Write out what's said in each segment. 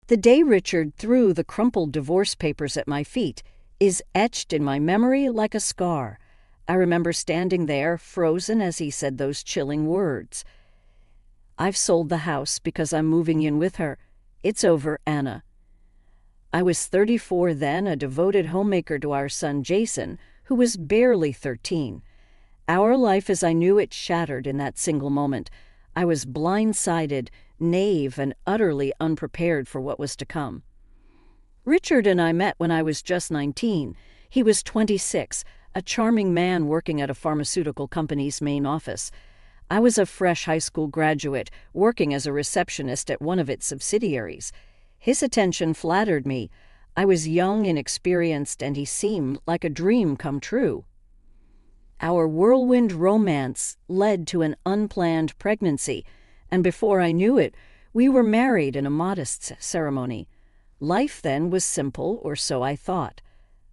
The day Richard threw the crumpled divorce papers at my feet is etched in my memory like a scar. I remember standing there, frozen as he said those chilling words. "I've sold the house because I'm moving in with her. It's over, Anna." I was 34 then, a devoted homemaker to our son Jason, who was barely 13. Our life as I knew it shattered in that single moment. I was blindsided, naive, and utterly unprepared for what was to come. Richard and I met when I was just 19. He was 26, a charming man working at a pharmaceutical company's main office. I was a fresh high school graduate, working as a receptionist at one of its subsidiaries. His attention flattered me. I was young, inexperienced, and he seemed like a dream come true. Our whirlwind romance led to an unplanned pregnancy, and before I knew it, we were married in a modest ceremony. Life then was simple, or so I thought.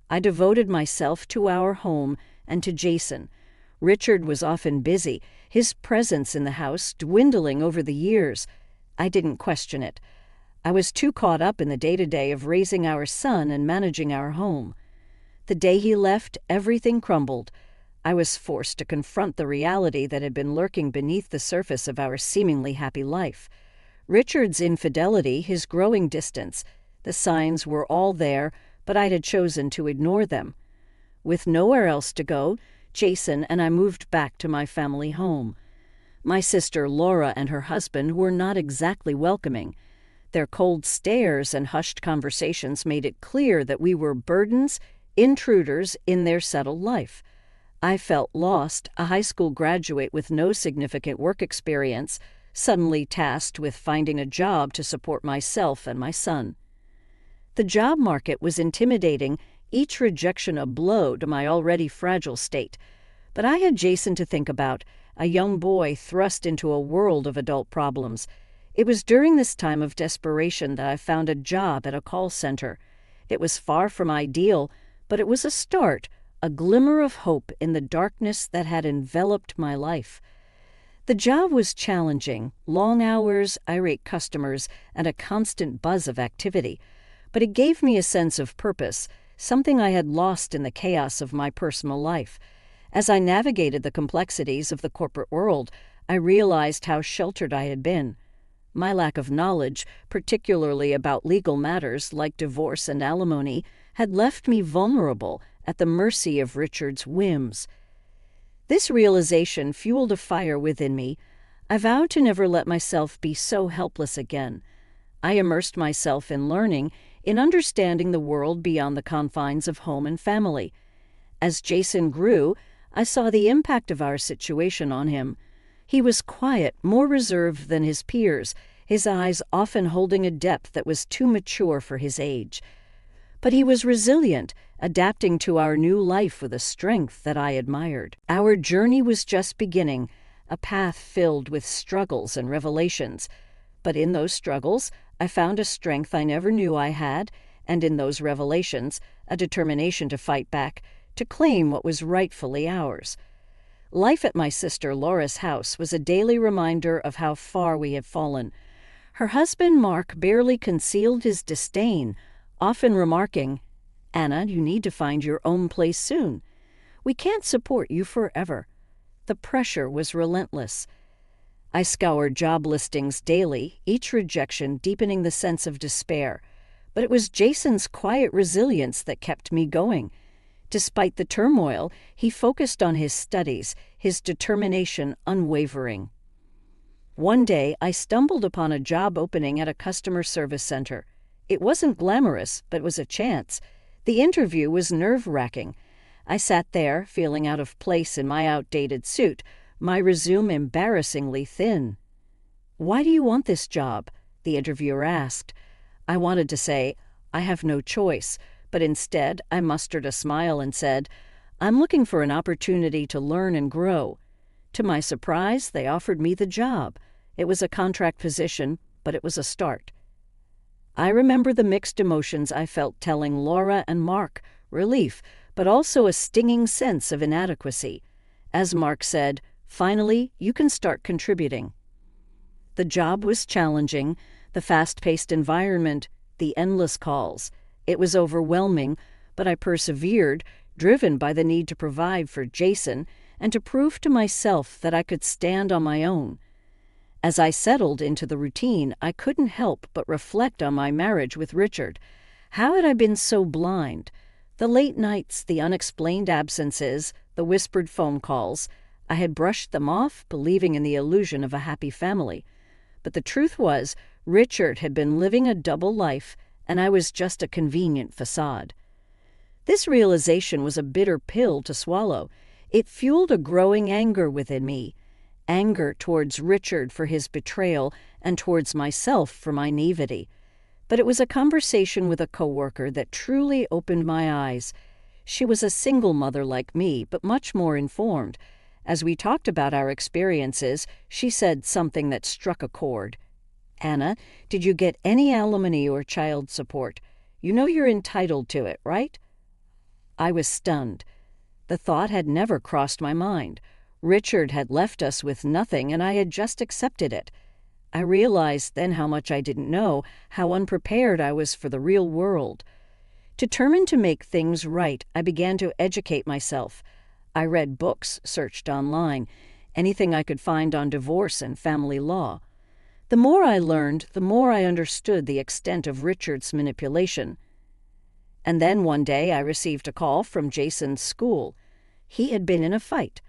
I devoted myself to our home and to Jason. Richard was often busy, his presence in the house dwindling over the years. I didn't question it. I was too caught up in the day-to-day of raising our son and managing our home. The day he left, everything crumbled. I was forced to confront the reality that had been lurking beneath the surface of our seemingly happy life. Richard's infidelity, his growing distance. The signs were all there, but I had chosen to ignore them. With nowhere else to go, Jason and I moved back to my family home. My sister Laura and her husband were not exactly welcoming. Their cold stares and hushed conversations made it clear that we were burdens, intruders in their settled life. I felt lost, a high school graduate with no significant work experience, suddenly tasked with finding a job to support myself and my son. The job market was intimidating, each rejection a blow to my already fragile state. But I had Jason to think about, a young boy thrust into a world of adult problems. It was during this time of desperation that I found a job at a call center. It was far from ideal, but it was a start, a glimmer of hope in the darkness that had enveloped my life. The job was challenging, long hours, irate customers, and a constant buzz of activity. But it gave me a sense of purpose, something I had lost in the chaos of my personal life. As I navigated the complexities of the corporate world, I realized how sheltered I had been. My lack of knowledge, particularly about legal matters like divorce and alimony, had left me vulnerable, at the mercy of Richard's whims. This realization fueled a fire within me. I vowed to never let myself be so helpless again. I immersed myself in learning, in understanding the world beyond the confines of home and family. As Jason grew, I saw the impact of our situation on him. He was quiet, more reserved than his peers, his eyes often holding a depth that was too mature for his age. But he was resilient, adapting to our new life with a strength that I admired. Our journey was just beginning, a path filled with struggles and revelations. But in those struggles, I found a strength I never knew I had, and in those revelations, a determination to fight back, to claim what was rightfully ours. Life at my sister Laura's house was a daily reminder of how far we had fallen. Her husband Mark barely concealed his disdain, often remarking, "Anna, you need to find your own place soon. We can't support you forever." The pressure was relentless. I scoured job listings daily, each rejection deepening the sense of despair. But it was Jason's quiet resilience that kept me going. Despite the turmoil, he focused on his studies, his determination unwavering. One day, I stumbled upon a job opening at a customer service center. It wasn't glamorous, but it was a chance. The interview was nerve-wracking. I sat there, feeling out of place in my outdated suit, my resume embarrassingly thin. "Why do you want this job?" the interviewer asked. I wanted to say, "I have no choice," but instead I mustered a smile and said, "I'm looking for an opportunity to learn and grow." To my surprise, they offered me the job. It was a contract position, but it was a start. I remember the mixed emotions I felt telling Laura and Mark, relief, but also a stinging sense of inadequacy. As Mark said, "Finally, you can start contributing." The job was challenging, the fast-paced environment the endless calls. It was overwhelming, but I persevered, driven by the need to provide for Jason and to prove to myself that I could stand on my own. As I settled into the routine, I couldn't help but reflect on my marriage with Richard. How had I been so blind? The late nights, the unexplained absences, the whispered phone calls, I had brushed them off, believing in the illusion of a happy family. But the truth was, Richard had been living a double life, and I was just a convenient facade. This realization was a bitter pill to swallow. It fueled a growing anger within me. Anger towards Richard for his betrayal and towards myself for my naivety. But it was a conversation with a coworker that truly opened my eyes. She was a single mother like me, but much more informed. As we talked about our experiences, she said something that struck a chord. "Anna, did you get any alimony or child support? You know you're entitled to it, right?" I was stunned. The thought had never crossed my mind. Richard had left us with nothing, and I had just accepted it. I realized then how much I didn't know, how unprepared I was for the real world. Determined to make things right, I began to educate myself. I read books, searched online, anything I could find on divorce and family law. The more I learned, the more I understood the extent of Richard's manipulation. And then one day I received a call from Jason's school. He had been in a fight.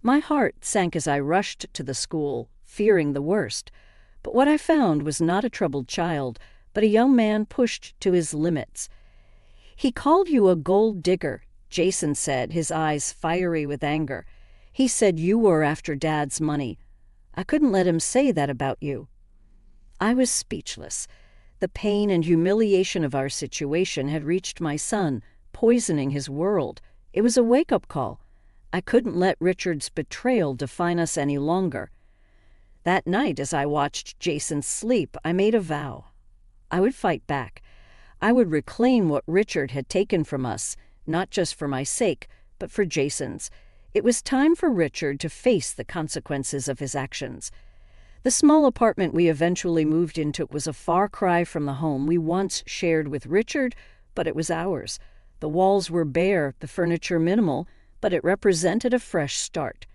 My heart sank as I rushed to the school, fearing the worst. But what I found was not a troubled child, but a young man pushed to his limits. "He called you a gold digger," Jason said, his eyes fiery with anger. "He said you were after Dad's money. I couldn't let him say that about you." I was speechless. The pain and humiliation of our situation had reached my son, poisoning his world. It was a wake-up call. I couldn't let Richard's betrayal define us any longer. That night, as I watched Jason sleep, I made a vow. I would fight back. I would reclaim what Richard had taken from us, not just for my sake, but for Jason's. It was time for Richard to face the consequences of his actions. The small apartment we eventually moved into was a far cry from the home we once shared with Richard, but it was ours. The walls were bare, the furniture minimal, but it represented a fresh start.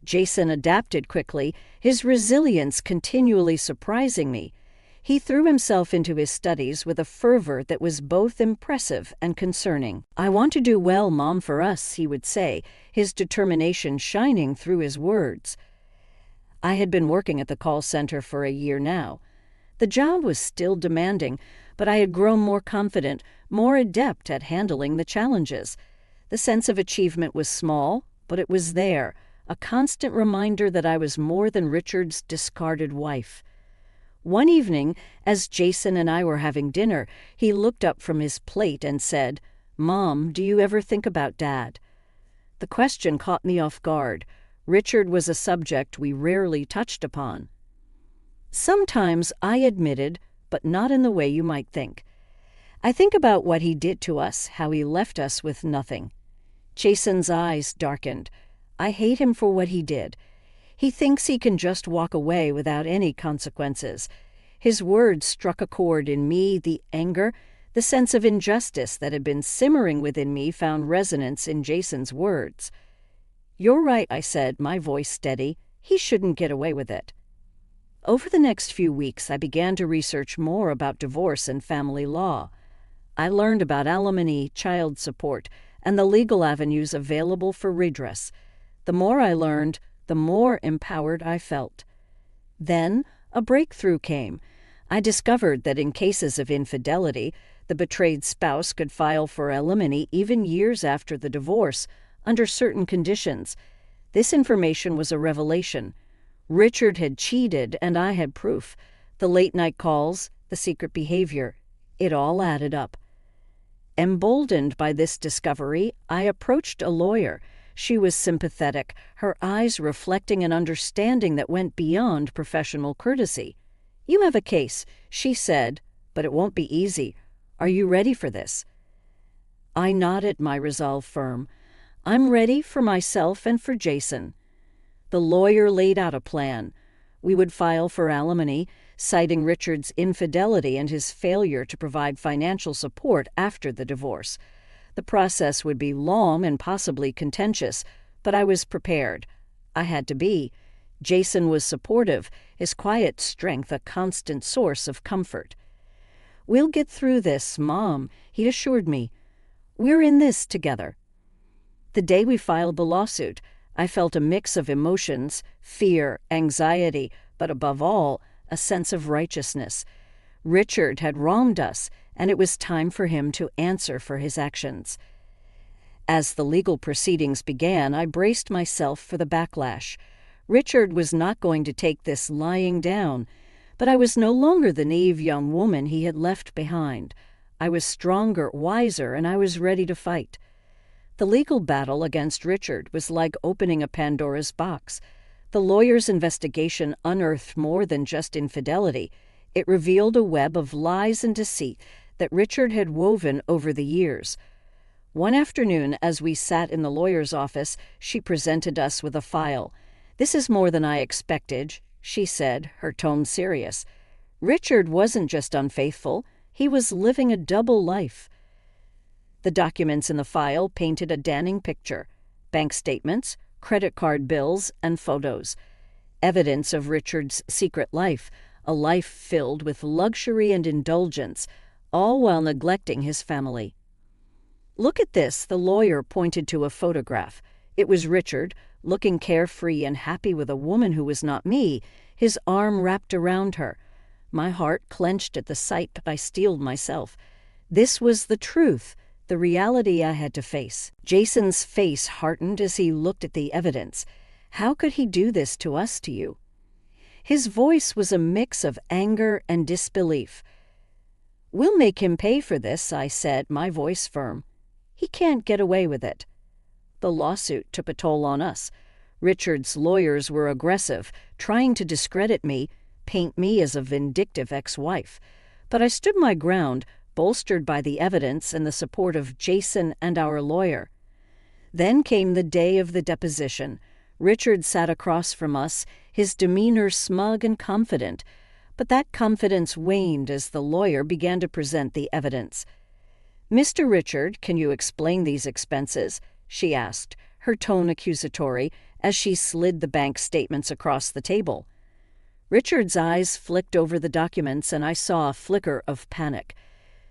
Jason adapted quickly, his resilience continually surprising me. He threw himself into his studies with a fervor that was both impressive and concerning. "I want to do well, Mom, for us," he would say, his determination shining through his words. I had been working at the call center for a year now. The job was still demanding, but I had grown more confident, more adept at handling the challenges. The sense of achievement was small, but it was there, a constant reminder that I was more than Richard's discarded wife. One evening, as Jason and I were having dinner, he looked up from his plate and said, "Mom, do you ever think about Dad?" The question caught me off guard. Richard was a subject we rarely touched upon. "Sometimes," I admitted, "but not in the way you might think. I think about what he did to us, how he left us with nothing." Jason's eyes darkened. "I hate him for what he did. He thinks he can just walk away without any consequences." His words struck a chord in me. The anger, the sense of injustice that had been simmering within me found resonance in Jason's words. "You're right," I said, my voice steady. "He shouldn't get away with it." Over the next few weeks, I began to research more about divorce and family law. I learned about alimony, child support, and the legal avenues available for redress. The more I learned, the more empowered I felt. Then a breakthrough came. I discovered that in cases of infidelity, the betrayed spouse could file for alimony even years after the divorce, under certain conditions. This information was a revelation. Richard had cheated, and I had proof. The late-night calls, the secret behavior, it all added up. Emboldened by this discovery, I approached a lawyer. She was sympathetic, her eyes reflecting an understanding that went beyond professional courtesy. "You have a case," she said, "but it won't be easy. Are you ready for this?" I nodded, my resolve firm. "I'm ready for myself and for Jason." The lawyer laid out a plan. We would file for alimony, citing Richard's infidelity and his failure to provide financial support after the divorce. The process would be long and possibly contentious, but I was prepared. I had to be. Jason was supportive, his quiet strength a constant source of comfort. "We'll get through this, Mom," he assured me. "We're in this together." The day we filed the lawsuit, I felt a mix of emotions, fear, anxiety, but above all, a sense of righteousness. Richard had wronged us, and it was time for him to answer for his actions. As the legal proceedings began, I braced myself for the backlash. Richard was not going to take this lying down, but I was no longer the naive young woman he had left behind. I was stronger, wiser, and I was ready to fight. The legal battle against Richard was like opening a Pandora's box. The lawyer's investigation unearthed more than just infidelity. It revealed a web of lies and deceit that Richard had woven over the years. One afternoon, as we sat in the lawyer's office, she presented us with a file. "This is more than I expected," she said, her tone serious. "Richard wasn't just unfaithful, he was living a double life." The documents in the file painted a damning picture: bank statements, credit card bills, and photos. Evidence of Richard's secret life, a life filled with luxury and indulgence, all while neglecting his family. "Look at this," the lawyer pointed to a photograph. It was Richard, looking carefree and happy with a woman who was not me, his arm wrapped around her. My heart clenched at the sight, but I steeled myself. This was the truth, the reality I had to face. Jason's face hardened as he looked at the evidence. "How could he do this to us, to you?" His voice was a mix of anger and disbelief. "We'll make him pay for this," I said, my voice firm. "He can't get away with it." The lawsuit took a toll on us. Richard's lawyers were aggressive, trying to discredit me, paint me as a vindictive ex-wife. But I stood my ground, bolstered by the evidence and the support of Jason and our lawyer. Then came the day of the deposition. Richard sat across from us, his demeanor smug and confident. But that confidence waned as the lawyer began to present the evidence. "Mr. Richard, can you explain these expenses?" she asked, her tone accusatory, as she slid the bank statements across the table. Richard's eyes flicked over the documents, and I saw a flicker of panic.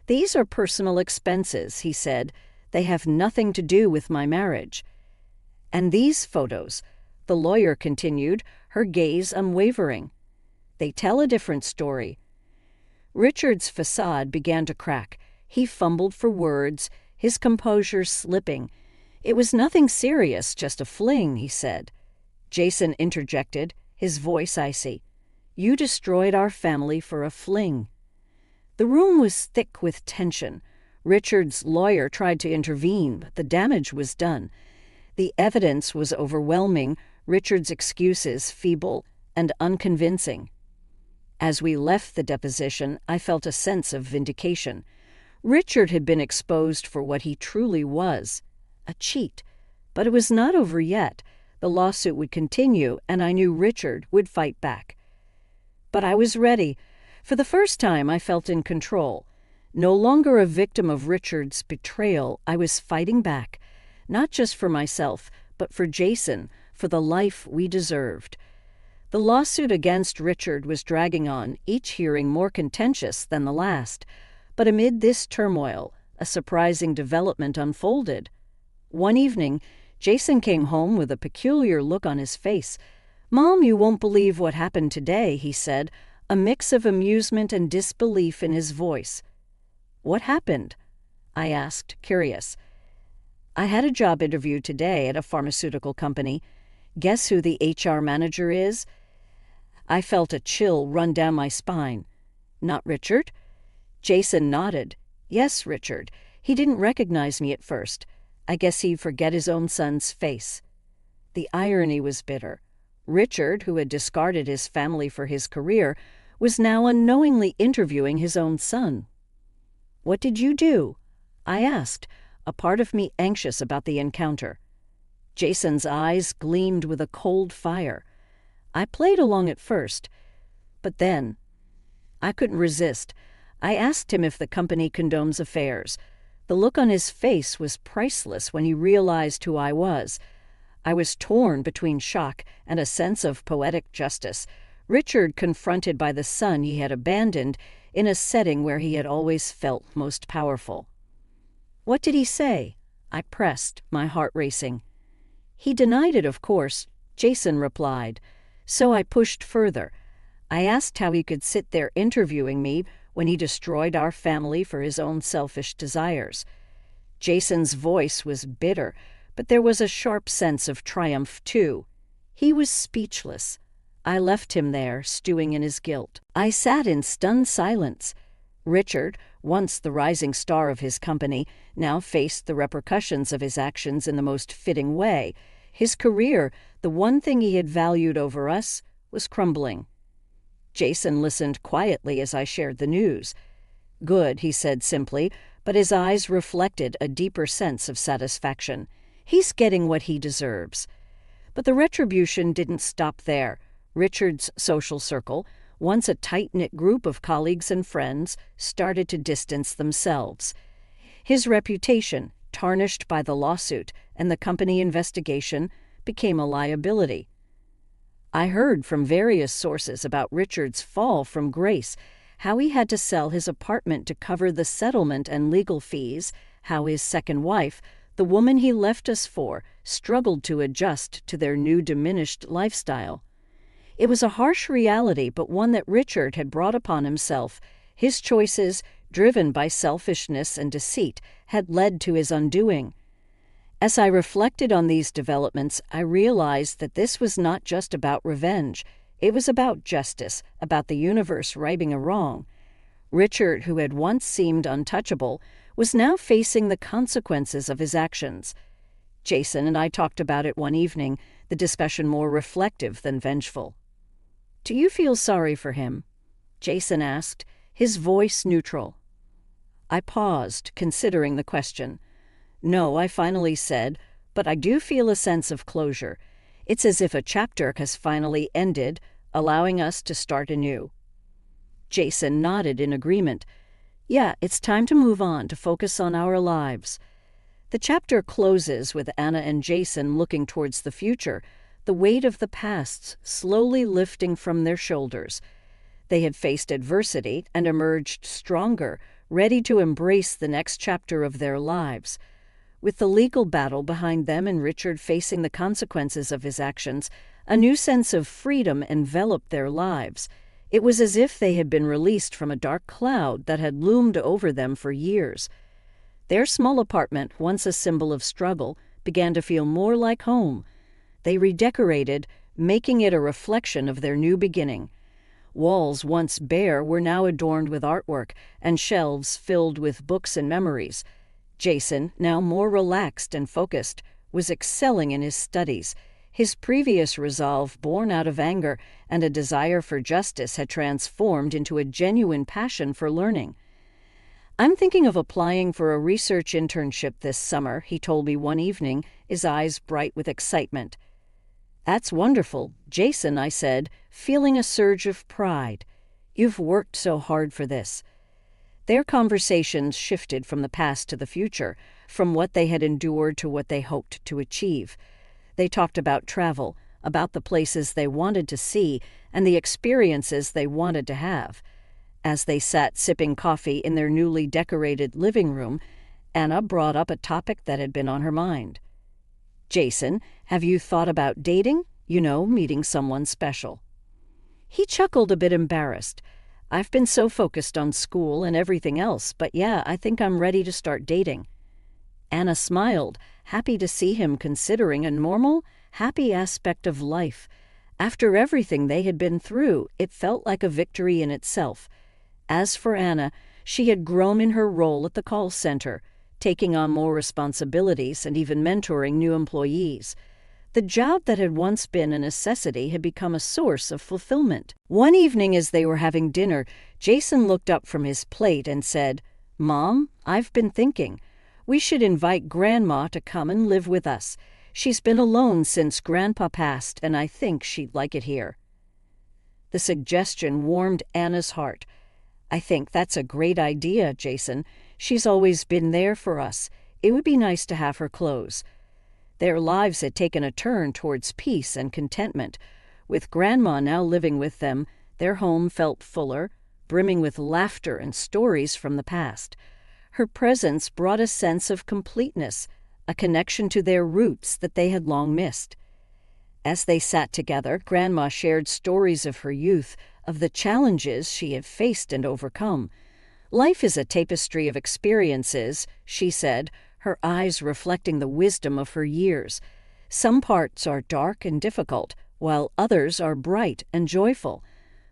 "These are personal expenses," he said. "They have nothing to do with my marriage." "And these photos," the lawyer continued, her gaze unwavering. "They tell a different story." Richard's facade began to crack. He fumbled for words, his composure slipping. "It was nothing serious, just a fling," he said. Jason interjected, his voice icy. "You destroyed our family for a fling." The room was thick with tension. Richard's lawyer tried to intervene, but the damage was done. The evidence was overwhelming, Richard's excuses feeble and unconvincing. As we left the deposition, I felt a sense of vindication. Richard had been exposed for what he truly was, a cheat. But it was not over yet. The lawsuit would continue, and I knew Richard would fight back. But I was ready. For the first time, I felt in control. No longer a victim of Richard's betrayal, I was fighting back, not just for myself, but for Jason, for the life we deserved. The lawsuit against Richard was dragging on, each hearing more contentious than the last. But amid this turmoil, a surprising development unfolded. One evening, Jason came home with a peculiar look on his face. "Mom, you won't believe what happened today," he said, a mix of amusement and disbelief in his voice. "What happened?" I asked, curious. "I had a job interview today at a pharmaceutical company. Guess who the HR manager is?" I felt a chill run down my spine. "Not Richard?" Jason nodded. "Yes, Richard. He didn't recognize me at first. I guess he'd forget his own son's face." The irony was bitter. Richard, who had discarded his family for his career, was now unknowingly interviewing his own son. "What did you do?" I asked, a part of me anxious about the encounter. Jason's eyes gleamed with a cold fire. I played along at first, but then, I couldn't resist. I asked him if the company condones affairs. The look on his face was priceless when he realized who I was. I was torn between shock and a sense of poetic justice. Richard confronted by the son he had abandoned in a setting where he had always felt most powerful. "What did he say?" I pressed, my heart racing. "He denied it, of course," Jason replied. So I pushed further. I asked how he could sit there interviewing me when he destroyed our family for his own selfish desires. Jason's voice was bitter, but there was a sharp sense of triumph, too. He was speechless. I left him there, stewing in his guilt. I sat in stunned silence. Richard, once the rising star of his company, now faced the repercussions of his actions in the most fitting way. His career, the one thing he had valued over us, was crumbling. Jason listened quietly as I shared the news. "Good," he said simply, but his eyes reflected a deeper sense of satisfaction. He's getting what he deserves. But the retribution didn't stop there. Richard's social circle, once a tight-knit group of colleagues and friends, started to distance themselves. His reputation, tarnished by the lawsuit and the company investigation, became a liability. I heard from various sources about Richard's fall from grace, how he had to sell his apartment to cover the settlement and legal fees, how his second wife, the woman he left us for, struggled to adjust to their new diminished lifestyle. It was a harsh reality, but one that Richard had brought upon himself. His choices, driven by selfishness and deceit, had led to his undoing. As I reflected on these developments, I realized that this was not just about revenge. It was about justice, about the universe righting a wrong. Richard, who had once seemed untouchable, was now facing the consequences of his actions. Jason and I talked about it one evening, the discussion more reflective than vengeful. "Do you feel sorry for him?" Jason asked, his voice neutral. I paused, considering the question. "No," I finally said, "but I do feel a sense of closure. It's as if a chapter has finally ended, allowing us to start anew." Jason nodded in agreement. "Yeah, it's time to move on, to focus on our lives." The chapter closes with Anna and Jason looking towards the future, the weight of the past slowly lifting from their shoulders. They had faced adversity and emerged stronger, ready to embrace the next chapter of their lives. With the legal battle behind them and Richard facing the consequences of his actions, a new sense of freedom enveloped their lives. It was as if they had been released from a dark cloud that had loomed over them for years. Their small apartment, once a symbol of struggle, began to feel more like home. They redecorated, making it a reflection of their new beginning. Walls once bare were now adorned with artwork, and shelves filled with books and memories. Jason, now more relaxed and focused, was excelling in his studies. His previous resolve, born out of anger and a desire for justice, had transformed into a genuine passion for learning. "I'm thinking of applying for a research internship this summer," he told me one evening, his eyes bright with excitement. "That's wonderful, Jason," I said, feeling a surge of pride. "You've worked so hard for this." Their conversations shifted from the past to the future, from what they had endured to what they hoped to achieve. They talked about travel, about the places they wanted to see, and the experiences they wanted to have. As they sat sipping coffee in their newly decorated living room, Anna brought up a topic that had been on her mind. "Jason, have you thought about dating? Meeting someone special." He chuckled, a bit embarrassed. "I've been so focused on school and everything else, but yeah, I think I'm ready to start dating." Anna smiled, happy to see him considering a normal, happy aspect of life. After everything they had been through, it felt like a victory in itself. As for Anna, she had grown in her role at the call center, taking on more responsibilities and even mentoring new employees. The job that had once been a necessity had become a source of fulfillment. One evening as they were having dinner, Jason looked up from his plate and said, "Mom, I've been thinking. We should invite Grandma to come and live with us. She's been alone since Grandpa passed, and I think she'd like it here." The suggestion warmed Anna's heart. "I think that's a great idea, Jason. She's always been there for us. It would be nice to have her close." Their lives had taken a turn towards peace and contentment. With Grandma now living with them, their home felt fuller, brimming with laughter and stories from the past. Her presence brought a sense of completeness, a connection to their roots that they had long missed. As they sat together, Grandma shared stories of her youth, of the challenges she had faced and overcome. "Life is a tapestry of experiences," she said, her eyes reflecting the wisdom of her years. "Some parts are dark and difficult, while others are bright and joyful.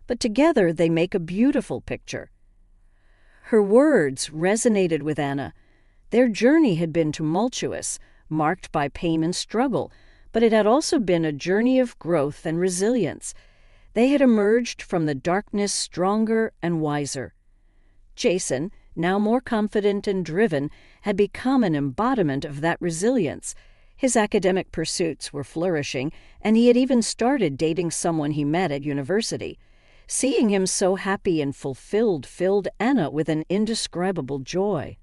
But together they make a beautiful picture." Her words resonated with Anna. Their journey had been tumultuous, marked by pain and struggle, but it had also been a journey of growth and resilience. They had emerged from the darkness stronger and wiser. Jason, now more confident and driven, had become an embodiment of that resilience. His academic pursuits were flourishing, and he had even started dating someone he met at university. Seeing him so happy and fulfilled filled Anna with an indescribable joy.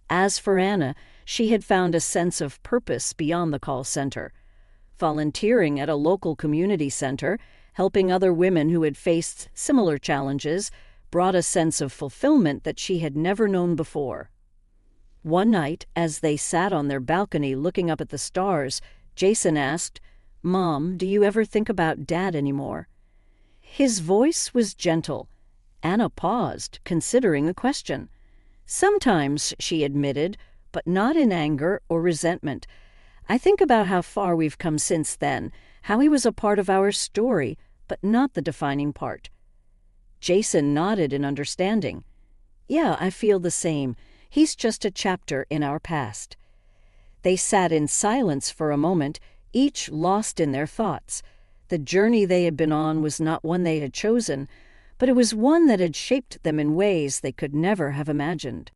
As for Anna, she had found a sense of purpose beyond the call center. Volunteering at a local community center, helping other women who had faced similar challenges, brought a sense of fulfillment that she had never known before. One night, as they sat on their balcony looking up at the stars, Jason asked, "Mom, do you ever think about Dad anymore?" His voice was gentle. Anna paused, considering the question. "Sometimes," she admitted, "but not in anger or resentment. I think about how far we've come since then, how he was a part of our story, but not the defining part." Jason nodded in understanding. "Yeah, I feel the same. He's just a chapter in our past." They sat in silence for a moment, each lost in their thoughts. The journey they had been on was not one they had chosen, but it was one that had shaped them in ways they could never have imagined.